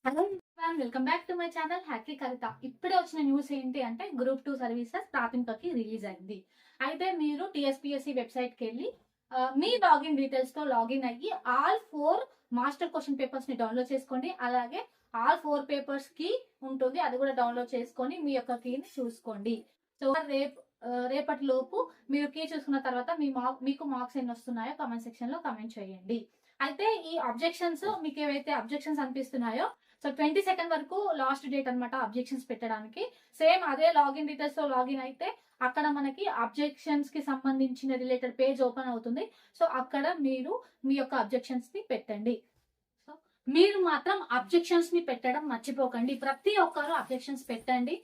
Hello everyone, welcome back to my channel హ్యాకీ కవిత. ఇప్పుడే వచ్చిన న్యూస్ ఏంటి అంటే గ్రూప్ 2 సర్వీసెస్ ప్రాథమికకి రిలీజ్ అయింది. అయితే మీరు టీఎస్పీఎస్సీ వెబ్సైట్కి వెళ్ళి మీ లాగిన్ డీటెయిల్స్ తో లాగిన్ అయ్యి ఆల్ 4 మాస్టర్ క్వశ్చన్ పేపర్స్ ని డౌన్లోడ్ చేసుకోండి. అలాగే ఆల్ 4 పేపర్స్ కి ఉంటుంది, అది కూడా డౌన్లోడ్ చేసుకొని మీ యొక్క కీని చూసుకోండి. సో రేపటి లోపు మీరు కీ చూసుకున్న తర్వాత మీకు మార్క్స్ ఎన్ని వస్తున్నాయో కామెంట్ సెక్షన్ లో కామెంట్ చేయండి. అయితే ఈ అబ్జెక్షన్స్ మీకు ఏవైతే అబ్జెక్షన్స్ అనిపిస్తున్నాయో, సో 22 వరకు లాస్ట్ డేట్ అనమాట అబ్జెక్షన్స్ పెట్టడానికి. సేమ్ అదే లాగిన్ డీటెయిల్స్ తో లాగిన్ అయితే అక్కడ మనకి అబ్జెక్షన్స్ కి సంబంధించిన రిలేటెడ్ పేజ్ ఓపెన్ అవుతుంది. సో అక్కడ మీరు మీ యొక్క అబ్జెక్షన్స్ ని పెట్టండి. సో మీరు మాత్రం అబ్జెక్షన్స్ ని పెట్టడం మర్చిపోకండి. ప్రతి ఒక్కరు అబ్జెక్షన్స్ పెట్టండి.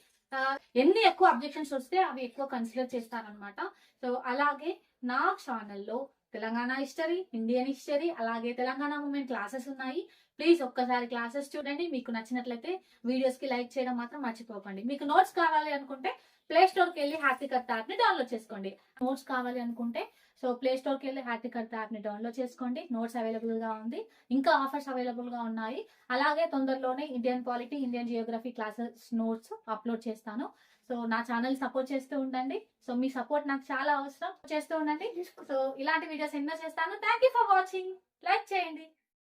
ఎన్ని ఎక్కువ అబ్జెక్షన్స్ వస్తే అవి ఎక్కువ కన్సిడర్ చేస్తారనమాట. సో అలాగే నా ఛానల్లో తెలంగాణ హిస్టరీ, ఇండియన్ హిస్టరీ, అలాగే తెలంగాణ మూమెంట్ క్లాసెస్ ఉన్నాయి. ప్లీజ్ ఒక్కసారి క్లాసెస్ చూడండి. మీకు నచ్చినట్లయితే వీడియోస్ కి లైక్ చేయడం మాత్రం మర్చిపోకండి. మీకు నోట్స్ కావాలి అనుకుంటే ప్లే స్టోర్ కి వెళ్ళి హ్యాకీకర్త యాప్ ని డౌన్లోడ్ చేసుకోండి. నోట్స్ కావాలి అనుకుంటే సో ప్లే స్టోర్ కి వెళ్ళి హ్యాకీకర్త యాప్ ని డౌన్లోడ్ చేసుకోండి. నోట్స్ అవైలబుల్ గా ఉంది, ఇంకా ఆఫర్స్ అవైలబుల్ గా ఉన్నాయి. అలాగే తొందరలోనే Indian polity, Indian Geography classes notes upload చేస్తాను. సో నా ఛానల్ సపోర్ట్ చేస్తూ ఉండండి. సో మీ సపోర్ట్ నాకు చాలా అవసరం, చేస్తూ ఉండండి. సో ఇలాంటి వీడియోస్ ఎన్నో చేస్తాను. Thank you for watching. Like చేయండి.